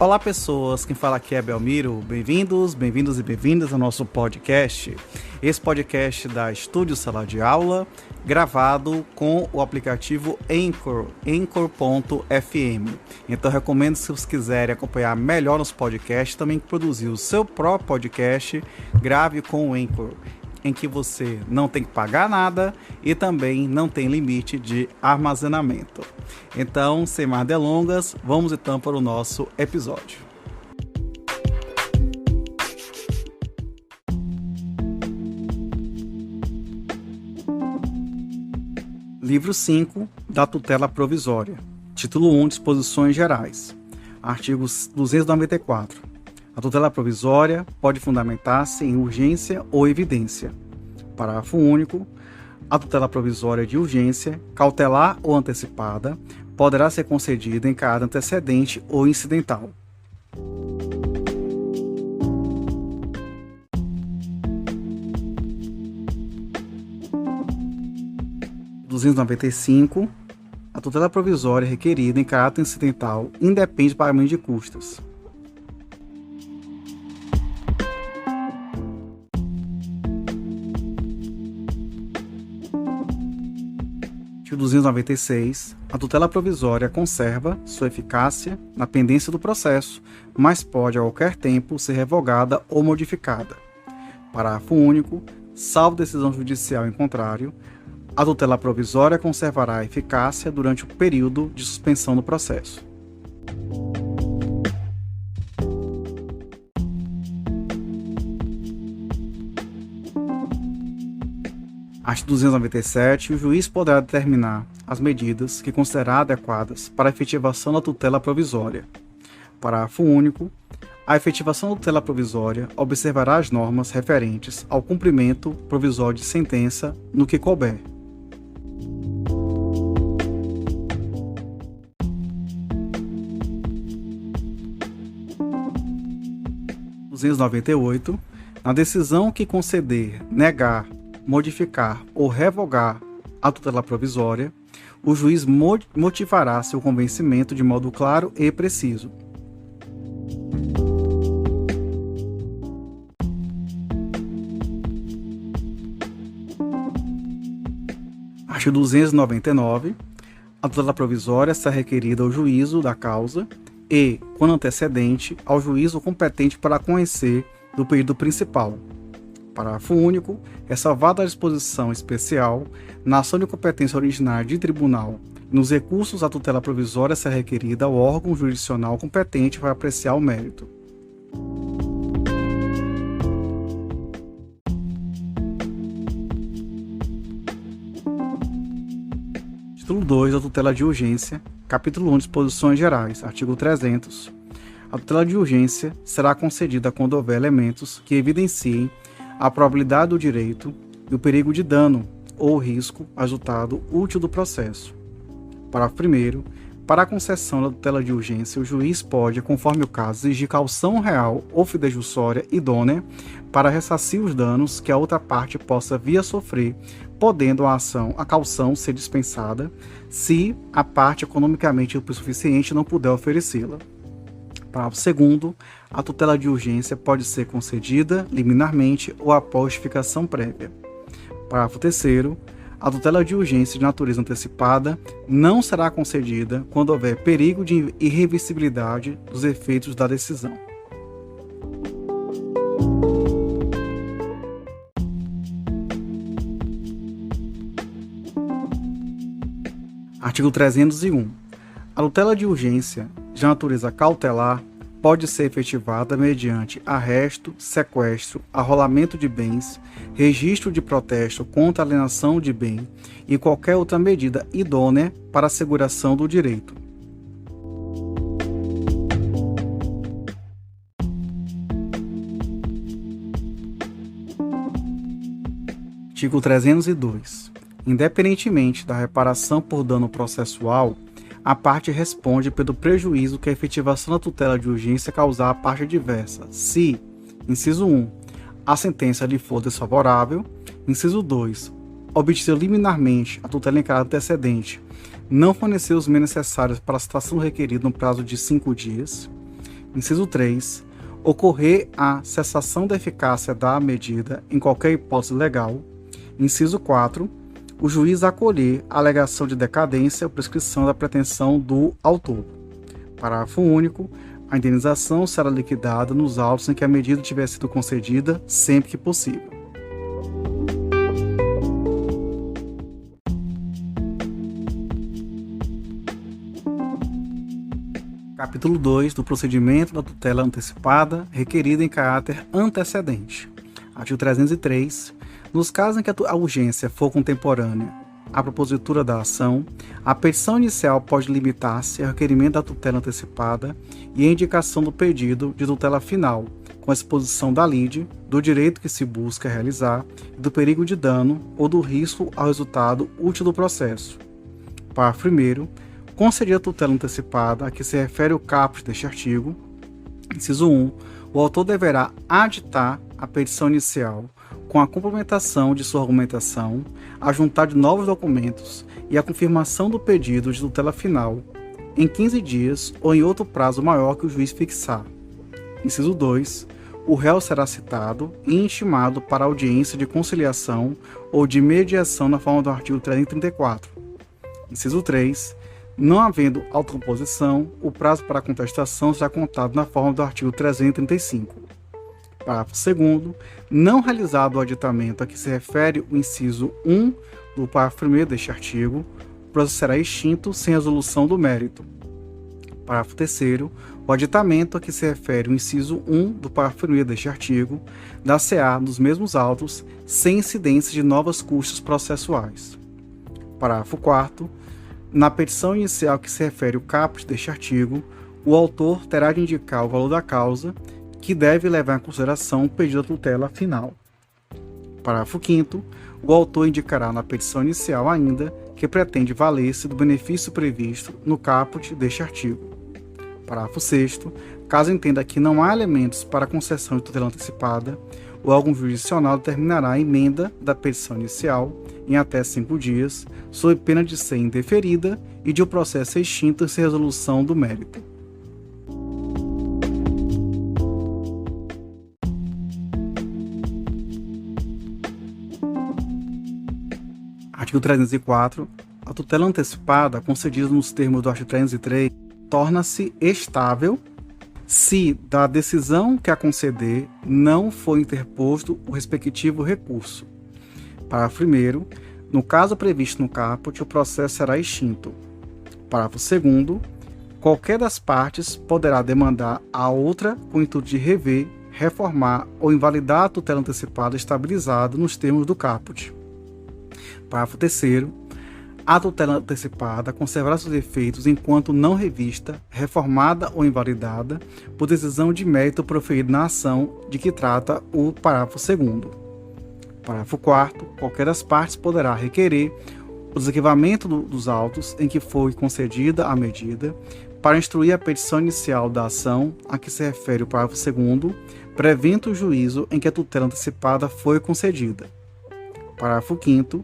Olá pessoas, quem fala aqui é Belmiro, bem-vindos e bem-vindas ao nosso podcast. Esse podcast da Estúdio Sala de Aula, gravado com o aplicativo Anchor, Anchor.fm. Então recomendo, se vocês quiserem acompanhar melhor nos podcasts, também produzir o seu próprio podcast, grave com o Anchor, em que você não tem que pagar nada e também não tem limite de armazenamento. Então, sem mais delongas, vamos então para o nosso episódio. Livro 5 da tutela provisória. Título 1, Disposições Gerais. Artigo 294. A tutela provisória pode fundamentar-se em urgência ou evidência. Parágrafo único. A tutela provisória de urgência, cautelar ou antecipada, poderá ser concedida em caráter antecedente ou incidental. Artigo 295. A tutela provisória requerida em caráter incidental independe do pagamento de custas. Artigo 296. A tutela provisória conserva sua eficácia na pendência do processo, mas pode a qualquer tempo ser revogada ou modificada. Parágrafo único. Salvo decisão judicial em contrário, a tutela provisória conservará a eficácia durante o período de suspensão do processo. Artigo 297. O juiz poderá determinar as medidas que considerar adequadas para a efetivação da tutela provisória. Parágrafo único. A efetivação da tutela provisória observará as normas referentes ao cumprimento provisório de sentença no que couber. Artigo 298. Na decisão que conceder, negar, modificar ou revogar a tutela provisória, o juiz motivará seu convencimento de modo claro e preciso. Artigo 299. A tutela provisória será requerida ao juízo da causa e, quando antecedente, ao juízo competente para conhecer do pedido principal. Parágrafo único. Ressalvada a disposição especial, na ação de competência originária de tribunal, nos recursos a tutela provisória será requerida ao órgão jurisdicional competente para apreciar o mérito. Título 2 da tutela de urgência, capítulo 1, Disposições Gerais, artigo 300. A tutela de urgência será concedida quando houver elementos que evidenciem a probabilidade do direito e o perigo de dano ou risco a resultado útil do processo. Parágrafo 1º. Para a concessão da tutela de urgência, o juiz pode, conforme o caso, exigir caução real ou fidejussória idônea para ressarcir os danos que a outra parte possa vir a sofrer, podendo a caução ser dispensada se a parte economicamente suficiente não puder oferecê-la. Parágrafo 2º. A tutela de urgência pode ser concedida liminarmente ou após justificação prévia. Parágrafo 3º. A tutela de urgência de natureza antecipada não será concedida quando houver perigo de irreversibilidade dos efeitos da decisão. Artigo 301. A tutela de urgência de natureza cautelar pode ser efetivada mediante arresto, sequestro, arrolamento de bens, registro de protesto contra alienação de bem e qualquer outra medida idônea para a asseguração do direito. Artigo 302. Independentemente da reparação por dano processual, a parte responde pelo prejuízo que a efetivação da tutela de urgência causar à parte adversa, se, inciso 1, a sentença lhe for desfavorável, inciso 2, obter liminarmente a tutela em caráter antecedente, não fornecer os meios necessários para a citação requerida no prazo de 5 dias. Inciso 3. Ocorrer a cessação da eficácia da medida em qualquer hipótese legal. Inciso 4. O juiz acolher a alegação de decadência ou prescrição da pretensão do autor. Parágrafo único. A indenização será liquidada nos autos em que a medida tiver sido concedida, sempre que possível. Capítulo 2 do procedimento da tutela antecipada requerida em caráter antecedente. Artigo 303. Nos casos em que a urgência for contemporânea à propositura da ação, a petição inicial pode limitar-se ao requerimento da tutela antecipada e a indicação do pedido de tutela final, com a exposição da lide, do direito que se busca realizar, do perigo de dano ou do risco ao resultado útil do processo. Parágrafo 1º. Concedida a tutela antecipada a que se refere o caput deste artigo, inciso 1, o autor deverá aditar a petição inicial com a complementação de sua argumentação, a juntar de novos documentos e a confirmação do pedido de tutela final em 15 dias ou em outro prazo maior que o juiz fixar. Inciso 2. O réu será citado e intimado para audiência de conciliação ou de mediação na forma do artigo 334. Inciso 3. Não havendo autocomposição, o prazo para a contestação será contado na forma do artigo 335. Parágrafo 2º. Não realizado o aditamento a que se refere o inciso 1 do parágrafo 1º deste artigo, o processo será extinto sem resolução do mérito. Parágrafo 3º. O aditamento a que se refere o inciso 1 do parágrafo 1º deste artigo dar-se-á nos mesmos autos sem incidência de novas custas processuais. Parágrafo 4º. Na petição inicial que se refere o caput deste artigo, o autor terá de indicar o valor da causa, que deve levar em consideração o pedido da tutela final. Parágrafo 5º. O autor indicará na petição inicial ainda que pretende valer-se do benefício previsto no caput deste artigo. Parágrafo 6º. Caso entenda que não há elementos para a concessão de tutela antecipada, o órgão jurisdicional determinará a emenda da petição inicial em até 5 dias, sob pena de ser indeferida e de o processo ser extinto sem resolução do mérito. Artigo 304. A tutela antecipada, concedida nos termos do artigo 303, torna-se estável se da decisão que a conceder não for interposto o respectivo recurso. Parágrafo 1º. No caso previsto no caput, o processo será extinto. Parágrafo 2º. Qualquer das partes poderá demandar a outra com o intuito de rever, reformar ou invalidar a tutela antecipada estabilizada nos termos do caput. Parágrafo 3º. A tutela antecipada conservará seus efeitos enquanto não revista, reformada ou invalidada por decisão de mérito proferida na ação de que trata o parágrafo 2º. Parágrafo 4º. Qualquer das partes poderá requerer o desarquivamento dos autos em que foi concedida a medida para instruir a petição inicial da ação a que se refere o parágrafo 2º, prevento o juízo em que a tutela antecipada foi concedida. Parágrafo 5º.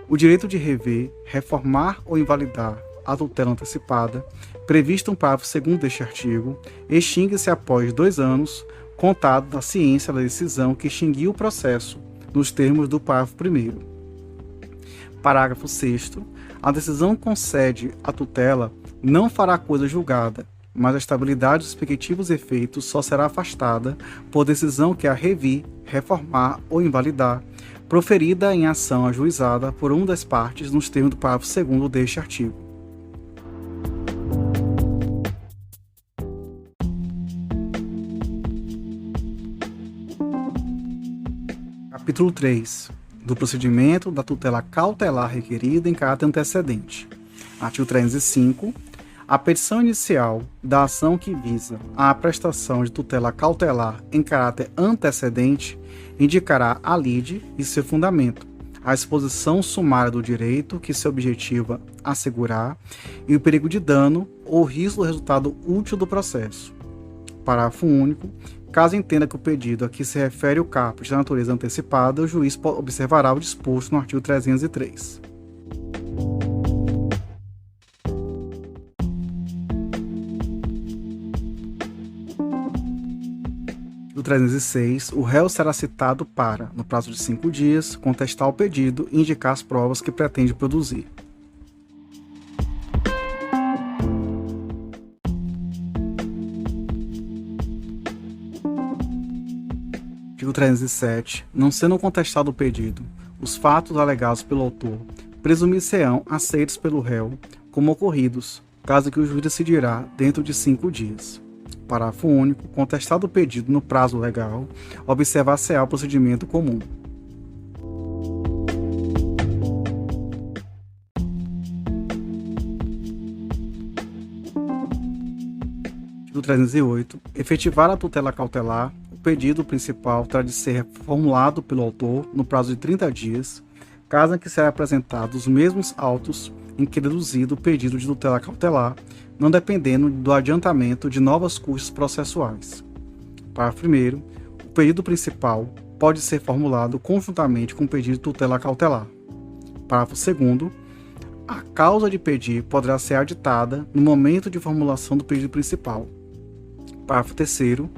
O direito de rever, reformar ou invalidar a tutela antecipada, previsto no parágrafo 2º deste artigo, extingue-se após 2 anos, contado da ciência da decisão que extinguiu o processo, nos termos do parágrafo 1º. Parágrafo 6º. A decisão que concede a tutela não fará coisa julgada, mas a estabilidade dos respectivos efeitos só será afastada por decisão que a revir, reformar ou invalidar, proferida em ação ajuizada por uma das partes nos termos do parágrafo 2º deste artigo. Capítulo 3. Do procedimento da tutela cautelar requerida em caráter antecedente. Artigo 305. A petição inicial da ação que visa a prestação de tutela cautelar em caráter antecedente indicará a lide e seu fundamento, a exposição sumária do direito que se objetiva assegurar e o perigo de dano ou risco do resultado útil do processo. Parágrafo único. Caso entenda que o pedido a que se refere o caput da natureza antecipada, o juiz observará o disposto no artigo 303. Artigo 306. O réu será citado para, no prazo de 5 dias, contestar o pedido e indicar as provas que pretende produzir. Artigo 307. Não sendo contestado o pedido, os fatos alegados pelo autor presumir-se-ão aceitos pelo réu como ocorridos, caso que o juiz decidirá dentro de 5 dias. Parágrafo único. Contestado o pedido no prazo legal, observar-se-á o procedimento comum. Artigo 308. Efetivar a tutela cautelar, o pedido principal terá de ser formulado pelo autor no prazo de 30 dias, caso em que serão apresentados os mesmos autos em que deduzido o pedido de tutela cautelar, não dependendo do adiantamento de novas custas processuais. Parágrafo 1º. O pedido principal pode ser formulado conjuntamente com o pedido de tutela cautelar. Parágrafo 2º. A causa de pedir poderá ser aditada no momento de formulação do pedido principal. Parágrafo 3º.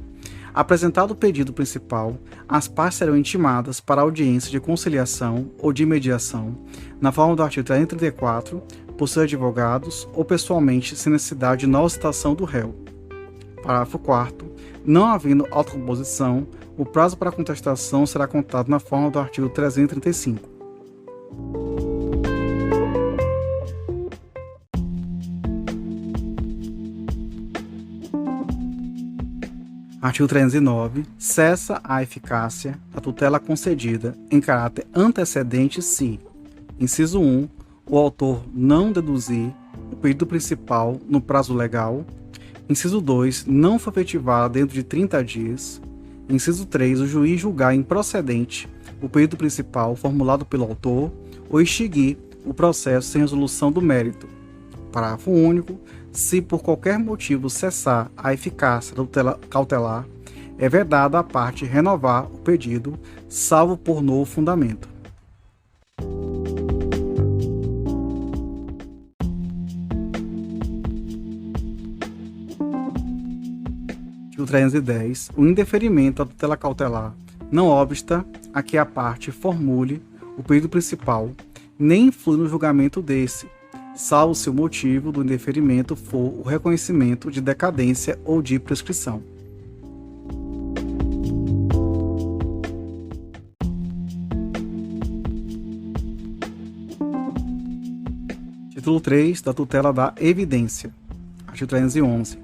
Apresentado o pedido principal, as partes serão intimadas para audiência de conciliação ou de mediação, na forma do artigo 334, por seus advogados ou pessoalmente, sem necessidade de nova citação do réu. Parágrafo 4º. Não havendo autocomposição, o prazo para contestação será contado na forma do artigo 335. Artigo 309. Cessa a eficácia da tutela concedida em caráter antecedente se, inciso 1, o autor não deduzir o pedido principal no prazo legal, inciso 2, não for efetivado dentro de 30 dias, inciso 3, o juiz julgar improcedente o pedido principal formulado pelo autor ou extinguir o processo sem resolução do mérito. Parágrafo único. Se por qualquer motivo cessar a eficácia da tutela cautelar, é vedado à parte renovar o pedido, salvo por novo fundamento. Artigo 310. O indeferimento da tutela cautelar não obsta a que a parte formule o pedido principal, nem influi no julgamento desse, salvo se o motivo do indeferimento for o reconhecimento de decadência ou de prescrição. Título 3 da tutela da evidência. Artigo 311.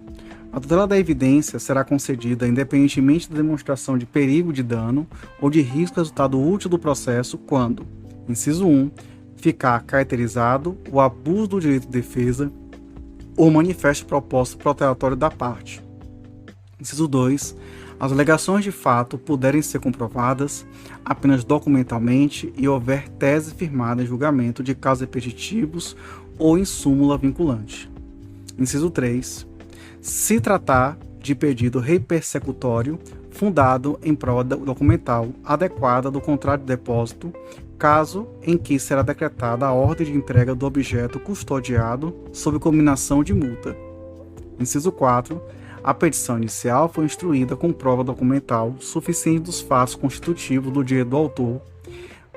A tutela da evidência será concedida independentemente da demonstração de perigo de dano ou de risco resultado útil do processo quando, inciso 1, ficar caracterizado o abuso do direito de defesa ou manifesto propósito protelatório da parte. Inciso 2. As alegações de fato puderem ser comprovadas apenas documentalmente e houver tese firmada em julgamento de casos repetitivos ou em súmula vinculante. Inciso 3. Se tratar de pedido repersecutório fundado em prova documental adequada do contrato de depósito, caso em que será decretada a ordem de entrega do objeto custodiado sob cominação de multa. Inciso 4. A petição inicial foi instruída com prova documental suficiente dos fatos constitutivos do direito do autor,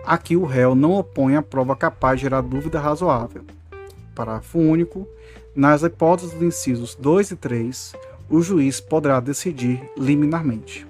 a que o réu não opõe a prova capaz de gerar dúvida razoável. Parágrafo único. Nas hipóteses dos incisos 2 e 3, o juiz poderá decidir liminarmente.